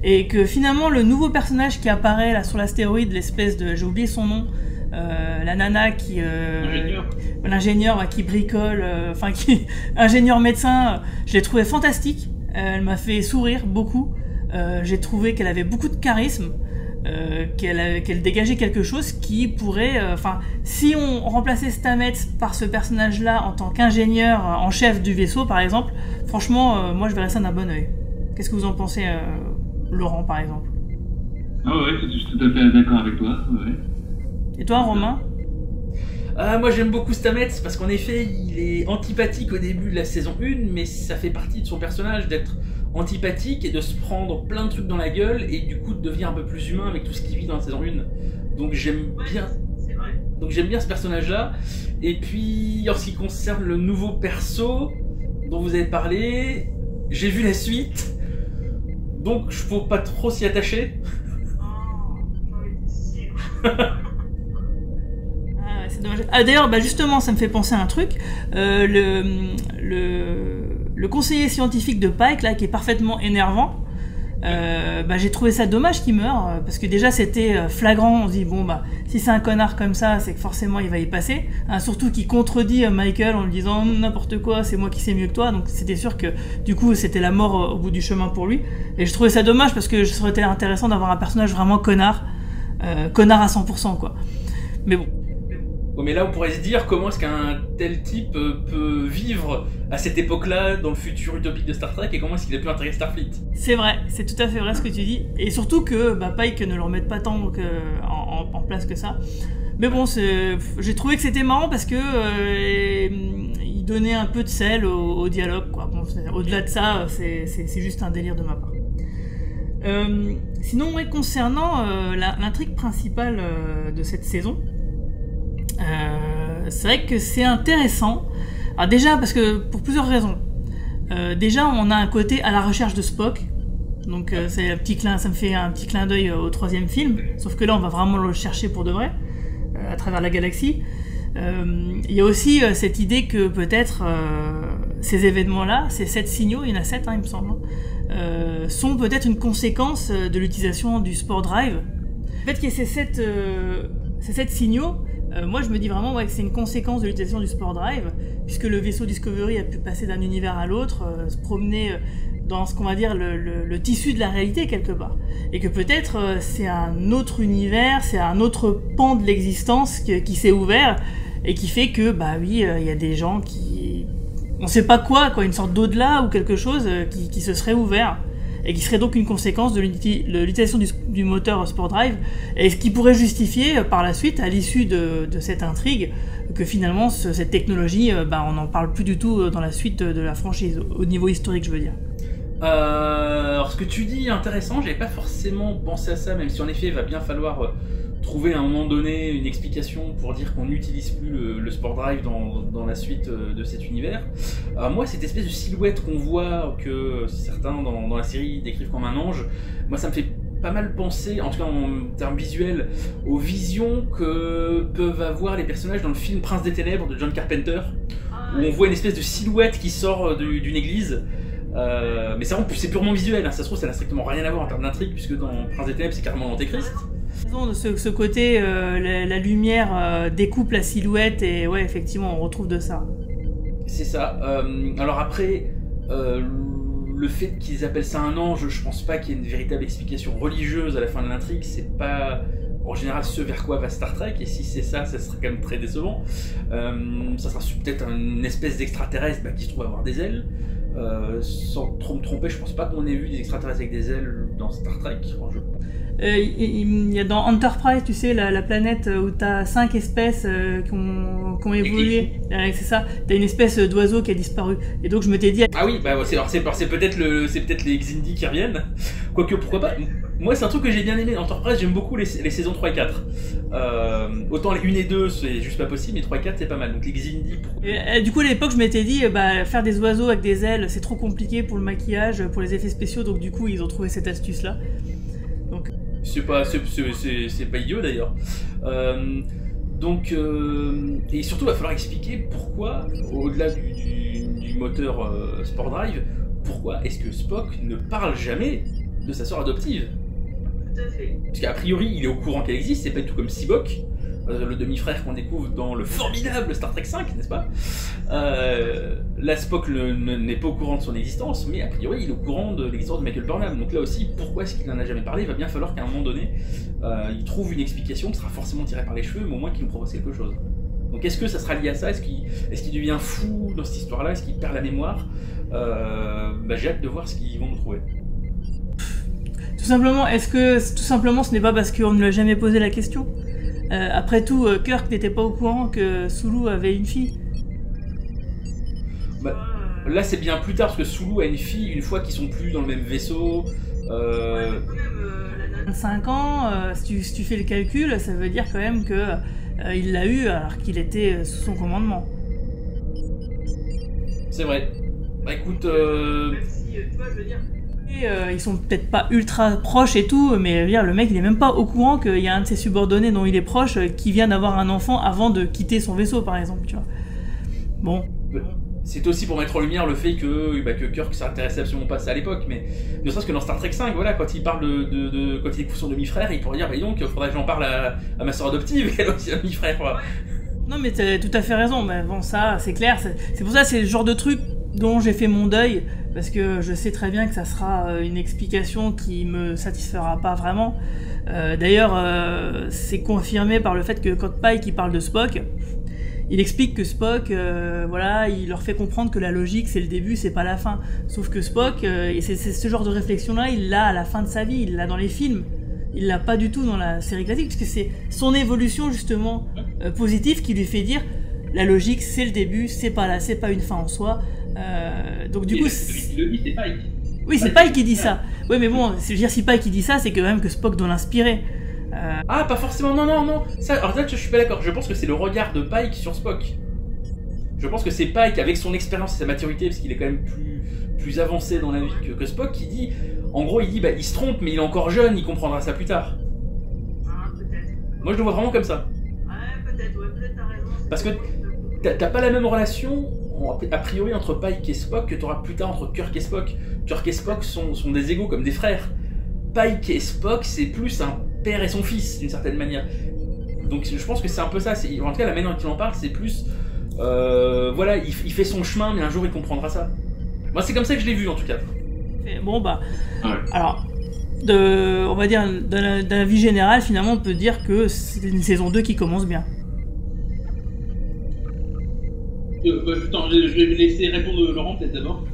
et que finalement le nouveau personnage qui apparaît là sur l'astéroïde, l'espèce de, j'ai oublié son nom, la nana qui l'ingénieur qui bricole, ingénieur médecin, je l'ai trouvé fantastique. Elle m'a fait sourire beaucoup. J'ai trouvé qu'elle avait beaucoup de charisme, qu'elle dégageait quelque chose qui pourrait... si on remplaçait Stamets par ce personnage-là en tant qu'ingénieur en chef du vaisseau, par exemple, franchement, moi je verrais ça d'un bon œil. Qu'est-ce que vous en pensez, Laurent, par exemple? Ah ouais, je suis tout à fait d'accord avec toi. Ouais. Et toi, Romain? Moi j'aime beaucoup Stamets parce qu'en effet il est antipathique au début de la saison 1, mais ça fait partie de son personnage d'être antipathique et de se prendre plein de trucs dans la gueule et du coup de devenir un peu plus humain avec tout ce qu'il vit dans la saison 1. Donc j'aime bien. C'est vrai. Donc j'aime bien ce personnage-là. Et puis en ce qui concerne le nouveau perso dont vous avez parlé, j'ai vu la suite. Donc je faut pas trop s'y attacher. Oh, j'en étais si. C'est dommage. Ah, d'ailleurs, justement, ça me fait penser à un truc. Le conseiller scientifique de Pike, là, qui est parfaitement énervant, j'ai trouvé ça dommage qu'il meure, parce que déjà c'était flagrant. On se dit, bon, si c'est un connard comme ça, c'est que forcément il va y passer. Hein, surtout qu'il contredit Michael en lui disant n'importe quoi, c'est moi qui sais mieux que toi. Donc c'était sûr que du coup c'était la mort au bout du chemin pour lui. Et je trouvais ça dommage parce que ça aurait été intéressant d'avoir un personnage vraiment connard à 100%, quoi. Mais bon. Ouais, mais là on pourrait se dire comment est-ce qu'un tel type peut vivre à cette époque-là dans le futur utopique de Star Trek et comment est-ce qu'il a pu intégrer Starfleet. C'est vrai, c'est tout à fait vrai ce que tu dis. Et surtout que Pike ne le remette pas tant en place que ça. Mais bon, j'ai trouvé que c'était marrant parce que il donnait un peu de sel au dialogue, quoi. Bon, au-delà de ça, c'est juste un délire de ma part. Sinon, concernant l'intrigue principale de cette saison, c'est vrai que c'est intéressant. Alors déjà parce que pour plusieurs raisons. Déjà on a un côté à la recherche de Spock. Donc ça me fait un petit clin d'œil au 3e film. Sauf que là on va vraiment le chercher pour de vrai à travers la galaxie. Il y a aussi cette idée que peut-être ces événements-là, ces 7 signaux, il y en a 7 il me semble, sont peut-être une conséquence de l'utilisation du Spore Drive. Le fait qu'il y ait ces 7 signaux, moi je me dis vraiment que c'est une conséquence de l'utilisation du Spore Drive, puisque le vaisseau Discovery a pu passer d'un univers à l'autre, se promener dans ce qu'on va dire le tissu de la réalité quelque part. Et que peut-être c'est un autre univers, c'est un autre pan de l'existence qui s'est ouvert, et qui fait que, il y a des gens qui... On sait pas quoi, une sorte d'au-delà ou quelque chose qui se serait ouvert. Et qui serait donc une conséquence de l'utilisation du moteur Spore Drive, et ce qui pourrait justifier par la suite, à l'issue de cette intrigue, que finalement cette technologie, on n'en parle plus du tout dans la suite de la franchise, au niveau historique je veux dire. Alors ce que tu dis est intéressant, j'avais pas forcément pensé à ça, même si en effet il va bien falloir trouver à un moment donné une explication pour dire qu'on n'utilise plus le Spore Drive dans la suite de cet univers. Moi, cette espèce de silhouette qu'on voit, que certains dans la série décrivent comme un ange, moi ça me fait pas mal penser, en tout cas en termes visuels, aux visions que peuvent avoir les personnages dans le film Prince des Ténèbres de John Carpenter, où on voit une espèce de silhouette qui sort d'une église. Mais c'est purement visuel, hein. Ça se trouve ça n'a strictement rien à voir en termes d'intrigue, puisque dans Prince des Ténèbres c'est carrément l'Antéchrist. De ce côté, la lumière découpe la silhouette, et ouais, effectivement, on retrouve de ça. C'est ça. Alors après, le fait qu'ils appellent ça un ange, je pense pas qu'il y ait une véritable explication religieuse à la fin de l'intrigue. C'est pas, en général, ce vers quoi va Star Trek, et si c'est ça serait quand même très décevant. Ça sera peut-être une espèce d'extraterrestre qui se trouve avoir des ailes. Sans trop me tromper, je pense pas qu'on ait vu des extraterrestres avec des ailes dans Star Trek. Il y a dans Enterprise, tu sais, la planète où t'as 5 espèces qui ont évolué. C'est ça, t'as une espèce d'oiseau qui a disparu. Et donc je m'étais dit... Ah oui, c'est peut-être les Xindi qui reviennent. Quoique, pourquoi pas. Moi, c'est un truc que j'ai bien aimé. Dans Enterprise, j'aime beaucoup les saisons 3 et 4. Autant les 1 et 2, c'est juste pas possible, mais 3 et 4, c'est pas mal. Donc les Xindi... Du coup, à l'époque, je m'étais dit, faire des oiseaux avec des ailes, c'est trop compliqué pour le maquillage, pour les effets spéciaux. Donc du coup, ils ont trouvé cette astuce-là. Donc... C'est pas idiot d'ailleurs. Et surtout, il va falloir expliquer pourquoi, au-delà du moteur Spore Drive, pourquoi est-ce que Spock ne parle jamais de sa sœur adoptive. Tout à fait. Parce qu'a priori, il est au courant qu'elle existe, c'est pas du tout comme Sibok, le demi-frère qu'on découvre dans le formidable Star Trek V, n'est-ce pas? Là, Spock n'est pas au courant de son existence, mais a priori, il est au courant de l'existence de Michael Burnham. Donc là aussi, pourquoi est-ce qu'il n'en a jamais parlé? Il va bien falloir qu'à un moment donné, il trouve une explication qui sera forcément tirée par les cheveux, mais au moins qu'il nous propose quelque chose. Donc est-ce que ça sera lié à ça? Est-ce qu'il devient fou dans cette histoire-là? Est-ce qu'il perd la mémoire? J'ai hâte de voir ce qu'ils vont nous trouver. Tout simplement, est-ce que ce n'est pas parce qu'on ne lui a jamais posé la question? Après tout, Kirk n'était pas au courant que Sulu avait une fille. Là, c'est bien plus tard, parce que Sulu a une fille une fois qu'ils sont plus dans le même vaisseau. Ouais, mais quand même, 25 ans, si tu fais le calcul, ça veut dire quand même que il l'a eu alors qu'il était sous son commandement. C'est vrai. Bah écoute, même si, tu vois, je veux dire... Et, ils sont peut-être pas ultra proches et tout, mais je veux dire, le mec il est même pas au courant qu'il y a un de ses subordonnés dont il est proche qui vient d'avoir un enfant avant de quitter son vaisseau, par exemple, tu vois. Bon. c'est aussi pour mettre en lumière le fait que Kirk s'intéressait absolument pas à ça à l'époque, mais ne serait-ce que dans Star Trek 5, voilà, quand il parle quand il découvre son demi-frère, il pourrait dire, bah donc, il faudrait que j'en parle à ma soeur adoptive, elle a aussi un demi-frère, quoi. Non mais t'as tout à fait raison, mais bon ça c'est clair, c'est pour ça c'est le genre de truc dont j'ai fait mon deuil, parce que je sais très bien que ça sera une explication qui me satisfera pas vraiment. D'ailleurs c'est confirmé par le fait que quand Pike il parle de Spock, il explique que Spock, voilà, il leur fait comprendre que la logique c'est le début, c'est pas la fin. Sauf que Spock, et c'est ce genre de réflexion-là, il l'a à la fin de sa vie, il l'a dans les films. Il l'a pas du tout dans la série classique, parce que c'est son évolution justement positive qui lui fait dire la logique c'est le début, c'est pas une fin en soi. Donc du coup, il le dit, c'est Pike. Oui, c'est Pike qui dit ça. Oui, mais bon, je veux dire, si Pike qui dit ça, c'est quand même que Spock doit l'inspirer. Ah, pas forcément, non. Ça, alors là, je suis pas d'accord. Je pense que c'est le regard de Pike sur Spock. Je pense que c'est Pike, avec son expérience et sa maturité, parce qu'il est quand même plus avancé dans la vie que Spock, qui dit... En gros, il dit, bah, il se trompe, mais il est encore jeune, il comprendra ça plus tard. Ah, peut-être. Moi, je le vois vraiment comme ça. Ouais, peut-être t'as raison. Parce que t'as pas la même relation, a priori, entre Pike et Spock que t'auras plus tard entre Kirk et Spock. Kirk et Spock sont des égaux, comme des frères. Pike et Spock, c'est plus un père et son fils, d'une certaine manière. Donc je pense que c'est un peu ça. En tout cas, la manière dont il en parle, c'est plus... voilà, il fait son chemin, mais un jour, il comprendra ça. Moi, c'est comme ça que je l'ai vu, en tout cas. Bon, bah... Alors, on va dire, dans la vie générale, finalement, on peut dire que c'est une saison 2 qui commence bien. Attends, je vais laisser répondre Laurent, peut-être d'abord.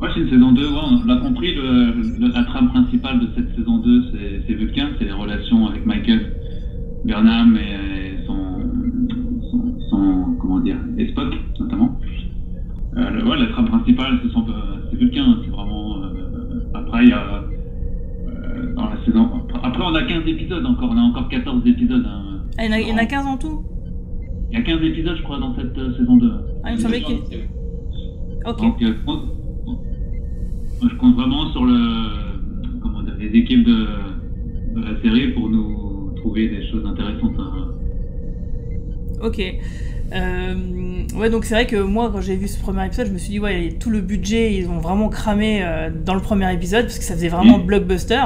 Ouais, c'est une saison 2, ouais, on l'a compris, la trame principale de cette saison 2, c'est Vulcain, c'est les relations avec Michael Burnham et son comment dire, et Spock, notamment. Ouais, la trame principale, c'est Vulcain, c'est vraiment... après, il y a... dans la saison... Après, on a 15 épisodes encore, on a encore 14 épisodes. Hein, il y en a 15 en tout? Il y a 15 épisodes, je crois, dans cette saison 2. Ah, il me semblait qu'il... Ok. Donc, je compte vraiment sur les équipes de la série pour nous trouver des choses intéressantes. Hein. Ok. Ouais, donc c'est vrai que moi, quand j'ai vu ce premier épisode, je me suis dit, ouais, tout le budget, ils ont vraiment cramé dans le premier épisode, parce que ça faisait vraiment blockbuster.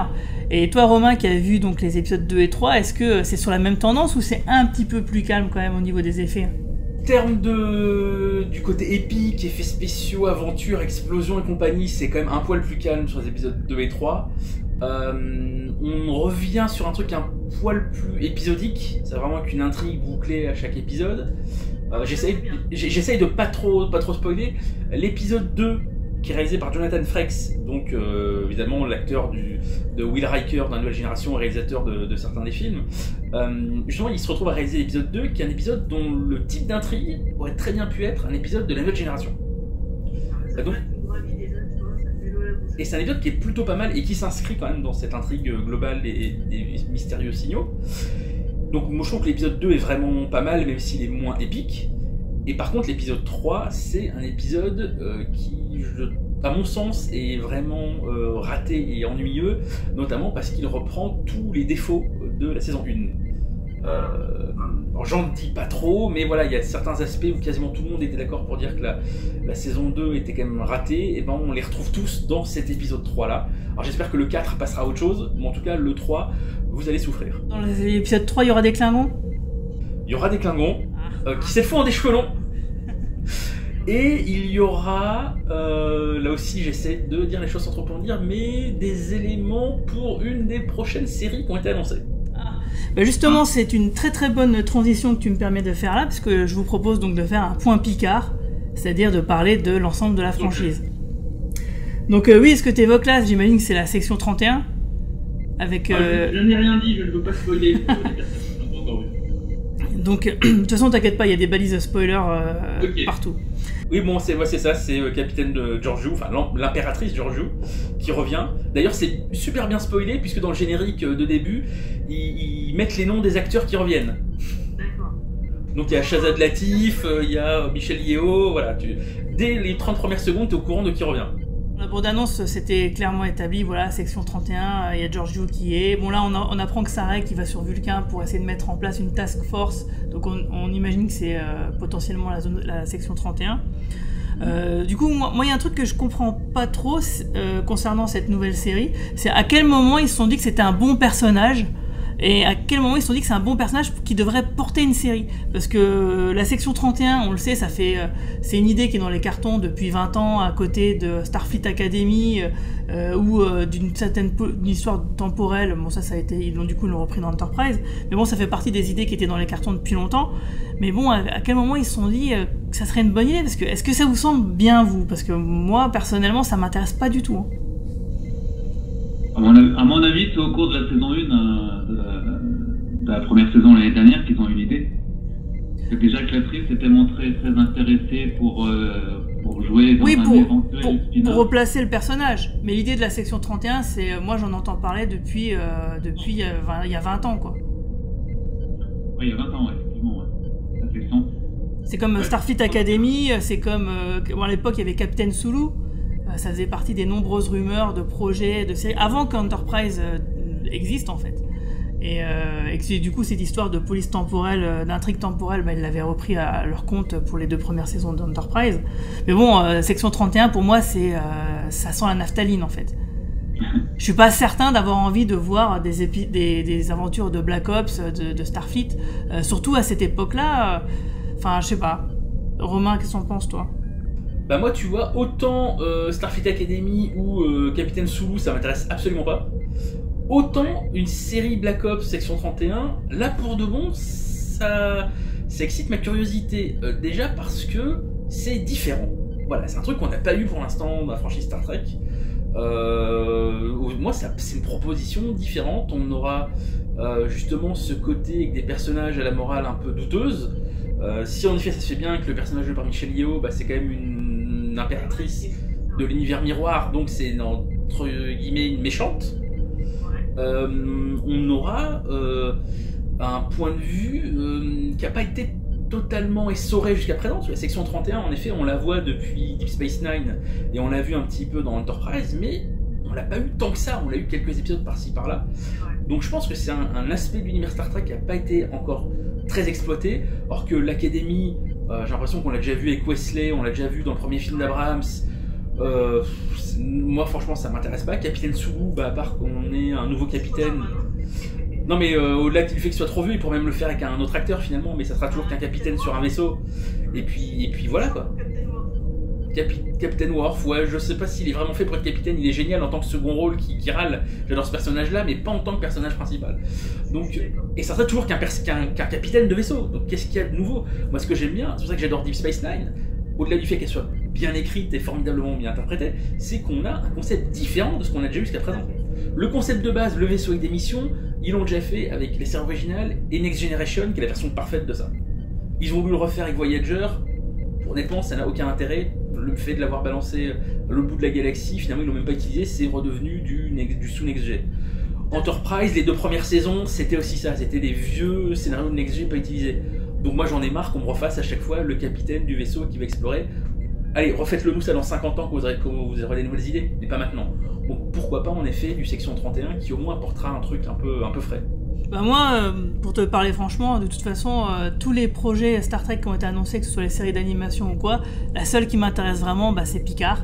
Et toi, Romain, qui a vu donc les épisodes 2 et 3, est-ce que c'est sur la même tendance ou c'est un petit peu plus calme quand même au niveau des effets? En termes du côté épique, effets spéciaux, aventure, explosion et compagnie, c'est quand même un poil plus calme sur les épisodes 2 et 3. On revient sur un truc un poil plus épisodique, c'est vraiment qu'une intrigue bouclée à chaque épisode. J'essaye de pas trop spoiler. L'épisode 2, qui est réalisé par Jonathan Frakes, donc évidemment l'acteur de Will Riker dans la nouvelle génération, réalisateur de certains des films. Justement, il se retrouve à réaliser l'épisode 2, qui est un épisode dont le type d'intrigue aurait très bien pu être un épisode de la nouvelle génération. Et c'est un épisode qui est plutôt pas mal et qui s'inscrit quand même dans cette intrigue globale des mystérieux signaux. Donc moi je trouve que l'épisode 2 est vraiment pas mal, même s'il est moins épique. Et par contre l'épisode 3, c'est un épisode qui, à mon sens, est vraiment raté et ennuyeux, notamment parce qu'il reprend tous les défauts de la saison 1. Alors j'en dis pas trop, mais voilà, il y a certains aspects où quasiment tout le monde était d'accord pour dire que la saison 2 était quand même ratée, et ben on les retrouve tous dans cet épisode 3 là. Alors j'espère que le 4 passera à autre chose, mais en tout cas le 3, vous allez souffrir. Dans l'épisode 3, il y aura des Klingons? Il y aura des Klingons, qui cette fois ont des cheveux longs. Et il y aura, là aussi j'essaie de dire les choses sans trop en dire, mais des éléments pour une des prochaines séries qui ont été annoncées. Bah justement, c'est une très très bonne transition que tu me permets de faire là, parce que je vous propose donc de faire un point Picard, c'est-à-dire de parler de l'ensemble de la franchise. Donc oui, ce que tu évoques là, j'imagine que c'est la section 31, avec... Je n'ai rien dit, je ne veux pas spoiler. Donc, de toute façon, t'inquiète pas, il y a des balises spoilers partout. Oui, bon, c'est ça, c'est capitaine de Georgiou, enfin l'impératrice Georgiou, qui revient. D'ailleurs, c'est super bien spoilé, puisque dans le générique de début, ils mettent les noms des acteurs qui reviennent. D'accord. Donc il y a Shazad Latif, il y a Michel Yeo, voilà. Dès les 30 premières secondes, tu es au courant de qui revient. La bande-annonce, c'était clairement établi, voilà, section 31, il y a Georgiou qui est... Bon là, on apprend que Sarek qui va sur Vulcain pour essayer de mettre en place une task force, donc on imagine que c'est potentiellement la section 31. Du coup, moi, il y a un truc que je comprends pas trop concernant cette nouvelle série, c'est à quel moment ils se sont dit que c'était un bon personnage, et à quel moment ils se sont dit que c'est un bon personnage qui devrait porter une série. Parce que la section 31, on le sait, c'est une idée qui est dans les cartons depuis 20 ans, à côté de Starfleet Academy, ou d'une certaine histoire temporelle. Bon, ça a été, ils l'ont repris dans Enterprise. Mais bon, ça fait partie des idées qui étaient dans les cartons depuis longtemps. Mais bon, à quel moment ils se sont dit que ça serait une bonne idée? Parce que, est-ce que ça vous semble bien, vous? Parce que moi, personnellement, ça m'intéresse pas du tout. Hein. À mon avis, c'est au cours de la saison 1 de la première saison l'année dernière qu'ils ont eu l'idée. Déjà que l'actrice s'était montrée très intéressée pour jouer dans un éventuel spin-off. Pour replacer le personnage. Mais l'idée de la section 31, c'est moi j'en entends parler depuis il y a 20 ans, quoi. Oui, il y a 20 ans, ouais, effectivement, ouais. Ça fait sens. C'est comme Starfleet Academy, c'est comme... à l'époque, il y avait Captain Sulu. Ça faisait partie des nombreuses rumeurs de projets, de séries, avant qu'Enterprise existe, en fait. Et que du coup, cette histoire de police temporelle, d'intrigue temporelle, ils l'avaient repris à leur compte pour les 2 premières saisons d'Enterprise. Mais bon, section 31, pour moi, ça sent la naphtaline, en fait. Je suis pas certain d'avoir envie de voir des aventures de Black Ops, de Starfleet, surtout à cette époque-là. Enfin, je sais pas. Romain, qu'est-ce que t'en penses, toi? Bah moi, tu vois, autant Starfleet Academy ou Capitaine Sulu, ça m'intéresse absolument pas. Autant une série Black Ops section 31, là pour de bon, ça excite ma curiosité. Déjà parce que c'est différent. Voilà, c'est un truc qu'on n'a pas eu pour l'instant dans la franchise Star Trek. Moi, c'est une proposition différente. On aura justement ce côté avec des personnages à la morale un peu douteuse. Si en effet ça se fait bien que le personnage joué par Michel Yeo, c'est quand même une impératrice de l'univers miroir, donc c'est entre guillemets une méchante. On aura un point de vue qui n'a pas été totalement essoré jusqu'à présent. Sur la section 31, en effet, on la voit depuis Deep Space Nine et on l'a vu un petit peu dans Enterprise, mais on l'a pas eu tant que ça. On l'a eu quelques épisodes par-ci par-là. Donc je pense que c'est un aspect de l'univers Star Trek qui n'a pas été encore très exploité, or que l'Académie, j'ai l'impression qu'on l'a déjà vu avec Wesley, on l'a déjà vu dans le premier film d'Abrams. Moi franchement ça m'intéresse pas. Capitaine Sulu, à part qu'on ait un nouveau capitaine, non mais au-delà du fait qu'il soit trop vieux, il pourrait même le faire avec un autre acteur finalement, mais ça sera toujours qu'un capitaine sur un vaisseau, et puis voilà quoi. Captain Worf, ouais, je sais pas s'il est vraiment fait pour être capitaine, il est génial en tant que second rôle qui râle, j'adore ce personnage là, mais pas en tant que personnage principal. Donc, et ça serait toujours qu'un capitaine de vaisseau, donc qu'est-ce qu'il y a de nouveau? Moi ce que j'aime bien, c'est pour ça que j'adore Deep Space Nine, au-delà du fait qu'elle soit bien écrite et formidablement bien interprétée, c'est qu'on a un concept différent de ce qu'on a déjà vu jusqu'à présent. Le concept de base, le vaisseau avec des missions, ils l'ont déjà fait avec les séries originales et Next Generation, qui est la version parfaite de ça. Ils ont voulu le refaire avec Voyager, honnêtement ça n'a aucun intérêt. Le fait de l'avoir balancé à l'autre bout de la galaxie, finalement ils l'ont même pas utilisé, c'est redevenu du sous-Next G. Enterprise, les 2 premières saisons, c'était aussi ça, c'était des vieux scénarios de Next G pas utilisés. Donc moi j'en ai marre qu'on me refasse à chaque fois le capitaine du vaisseau qui va explorer. Allez, refaites-le nous ça dans 50 ans quand vous aurez des nouvelles idées, mais pas maintenant. Donc pourquoi pas en effet du section 31 qui au moins apportera un truc un peu frais. Moi, pour te parler franchement, de toute façon, tous les projets Star Trek qui ont été annoncés, que ce soit les séries d'animation ou quoi, la seule qui m'intéresse vraiment, c'est Picard.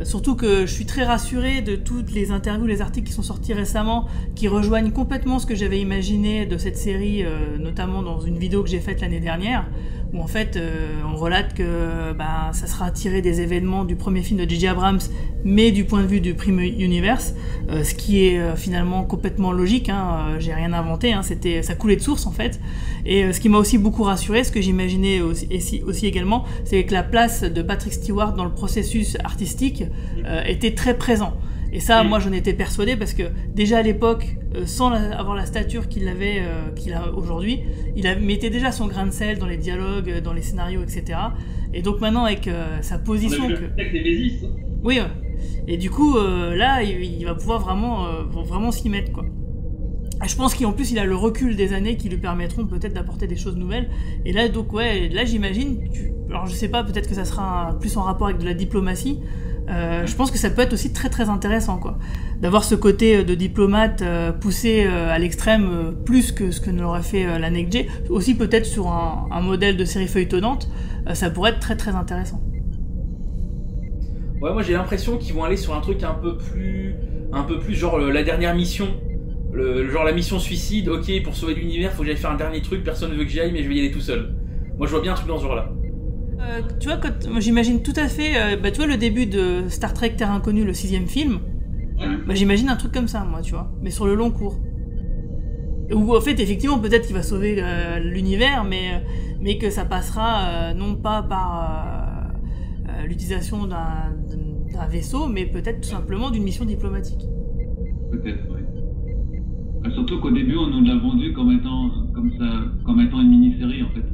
Surtout que je suis très rassurée de toutes les interviews, les articles qui sont sortis récemment, qui rejoignent complètement ce que j'avais imaginé de cette série, notamment dans une vidéo que j'ai faite l'année dernière, où en fait on relate que ça sera tiré des événements du premier film de J.J. Abrams, mais du point de vue du Prime Universe, ce qui est finalement complètement logique, j'ai rien inventé, ça coulait de source en fait. Et ce qui m'a aussi beaucoup rassuré, ce que j'imaginais aussi également, c'est que la place de Patrick Stewart dans le processus artistique était très présent. Et ça, moi, j'en étais persuadé parce que déjà à l'époque, sans avoir la stature qu'il a aujourd'hui, mettait déjà son grain de sel dans les dialogues, dans les scénarios, etc. Et donc maintenant, avec sa position... Oui, et du coup, là, il va pouvoir vraiment s'y mettre, quoi. Je pense qu'en plus, il a le recul des années qui lui permettront peut-être d'apporter des choses nouvelles. Et là, donc, là, j'imagine... Alors, je sais pas, peut-être que ça sera plus en rapport avec de la diplomatie. Je pense que ça peut être aussi très très intéressant, quoi, d'avoir ce côté de diplomate poussé à l'extrême, plus que ce que ne l'aurait fait la Next Gen, aussi peut-être sur un modèle de série feuilletonnante, ça pourrait être très très intéressant. Ouais, moi j'ai l'impression qu'ils vont aller sur un truc un peu plus genre la dernière mission, genre la mission suicide. Ok, pour sauver l'univers, faut que j'aille faire un dernier truc, personne veut que j'y aille, mais je vais y aller tout seul. Moi je vois bien un truc dans ce genre-là. Tu vois, moi, j'imagine tout à fait, tu vois le début de Star Trek Terre Inconnue, le 6e film, j'imagine un truc comme ça, moi, tu vois, mais sur le long cours. Où, en fait, effectivement, peut-être qu'il va sauver l'univers, mais que ça passera non pas par l'utilisation d'un vaisseau, mais peut-être tout simplement d'une mission diplomatique. Peut-être, oui. Surtout qu'au début, on nous l'a vendu comme étant une mini-série, en fait.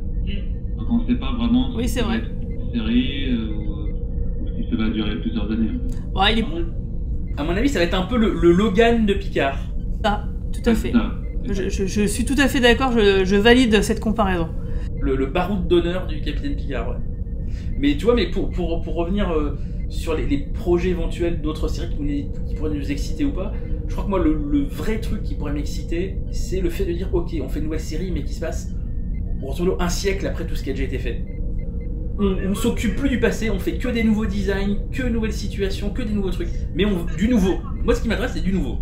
Donc on ne sait pas vraiment si ça va être une série ou si ça va durer plusieurs années. Ouais, à mon avis, ça va être un peu le Logan de Picard. Ça, tout à fait. Je suis tout à fait d'accord, je valide cette comparaison. Le baroud d'honneur du capitaine Picard, ouais. Mais tu vois, pour revenir sur les projets éventuels d'autres séries qui pourraient nous exciter ou pas, je crois que moi, le vrai truc qui pourrait m'exciter, c'est le fait de dire, ok, on fait une nouvelle série, mais qui se passe grosso modo un siècle après tout ce qui a déjà été fait. On s'occupe plus du passé, on fait que des nouveaux designs, que de nouvelles situations, que des nouveaux trucs. Mais du nouveau. Moi, ce qui m'intéresse, c'est du nouveau.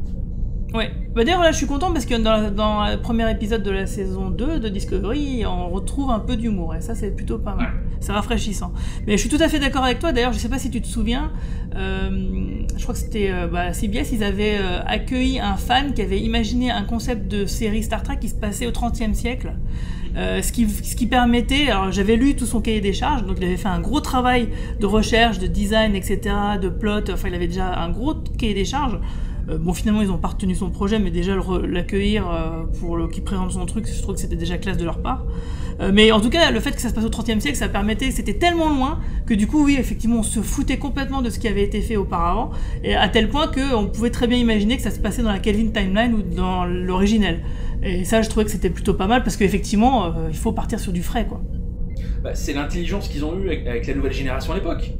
Ouais. D'ailleurs, là, je suis content parce que dans le premier épisode de la saison 2 de Discovery, on retrouve un peu d'humour. Et ça, c'est plutôt pas mal. C'est rafraîchissant. Mais je suis tout à fait d'accord avec toi. D'ailleurs, je sais pas si tu te souviens, je crois que c'était CBS, ils avaient accueilli un fan qui avait imaginé un concept de série Star Trek qui se passait au XXe siècle. Ce qui permettait, alors j'avais lu tout son cahier des charges, donc il avait fait un gros travail de recherche, de design, etc., de plot, enfin il avait déjà un gros cahier des charges. Bon, finalement ils ont pas retenu son projet, mais déjà l'accueillir pour qu'il présente son truc, je trouve que c'était déjà classe de leur part. Mais en tout cas, le fait que ça se passe au XXe siècle, ça permettait, c'était tellement loin que du coup, oui, effectivement, on se foutait complètement de ce qui avait été fait auparavant, et à tel point qu'on pouvait très bien imaginer que ça se passait dans la Kelvin Timeline ou dans l'originel. Et ça, je trouvais que c'était plutôt pas mal, parce qu'effectivement, il faut partir sur du frais, quoi. C'est l'intelligence qu'ils ont eue avec la nouvelle génération à l'époque.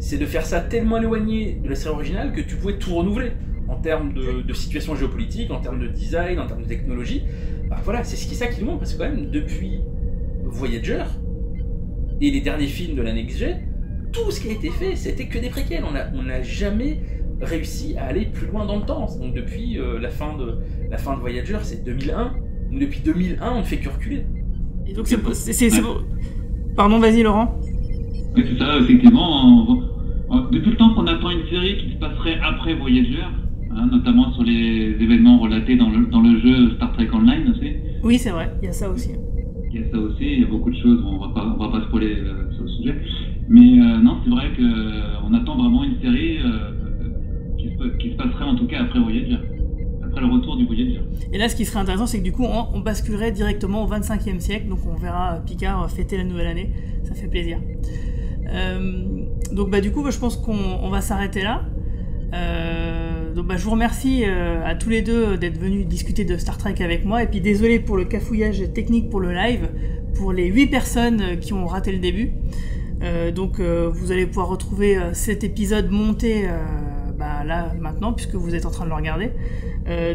C'est de faire ça tellement éloigné de la série originale que tu pouvais tout renouveler. En termes de situation géopolitique, en termes de design, en termes de technologie. Voilà, c'est ça qui nous manque, parce que quand même, depuis Voyager et les derniers films de la Next Gen, tout ce qui a été fait, c'était que des préquels. On n'a jamais réussi à aller plus loin dans le temps. Donc depuis la fin de Voyager, c'est 2001. Donc depuis 2001, on ne fait que reculer. Et donc c'est Pardon, vas-y Laurent. Oui, c'est ça, effectivement. Depuis le temps qu'on attend une série qui se passerait après Voyager, notamment sur les événements relatés dans le jeu Star Trek Online aussi. Oui, c'est vrai, il y a ça aussi. Il y a beaucoup de choses, on va pas spoiler sur le sujet. Mais non, c'est vrai qu'on attend vraiment une série qui se passerait en tout cas après Voyager, après le retour du Voyager. Et là, ce qui serait intéressant, c'est que du coup, on basculerait directement au 25e siècle, donc on verra Picard fêter la nouvelle année, ça fait plaisir. Donc du coup, je pense qu'on va s'arrêter là. Donc je vous remercie à tous les deux d'être venus discuter de Star Trek avec moi, et puis désolé pour le cafouillage technique pour le live, pour les 8 personnes qui ont raté le début. Donc vous allez pouvoir retrouver cet épisode monté là maintenant, puisque vous êtes en train de le regarder.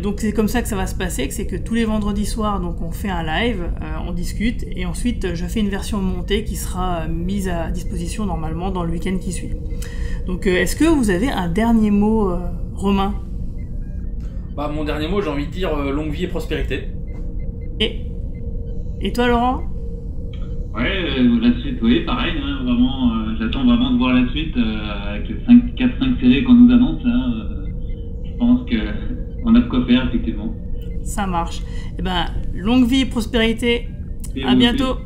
Donc c'est comme ça que ça va se passer, c'est que tous les vendredis soirs, donc on fait un live, on discute, et ensuite je fais une version montée qui sera mise à disposition normalement dans le week-end qui suit. Donc est-ce que vous avez un dernier mot, Romain ? Mon dernier mot, j'ai envie de dire longue vie et prospérité. Et toi, Laurent ? Ouais, la suite, oui, pareil, vraiment, j'attends vraiment de voir la suite avec les 4-5 séries qu'on nous annonce, je pense qu'on a de quoi faire, effectivement. Ça marche. Longue vie et prospérité, à bientôt.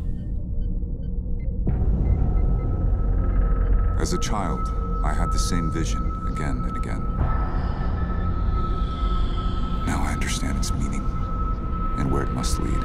As a child, I had the same vision again and again. understand its meaning and where it must lead.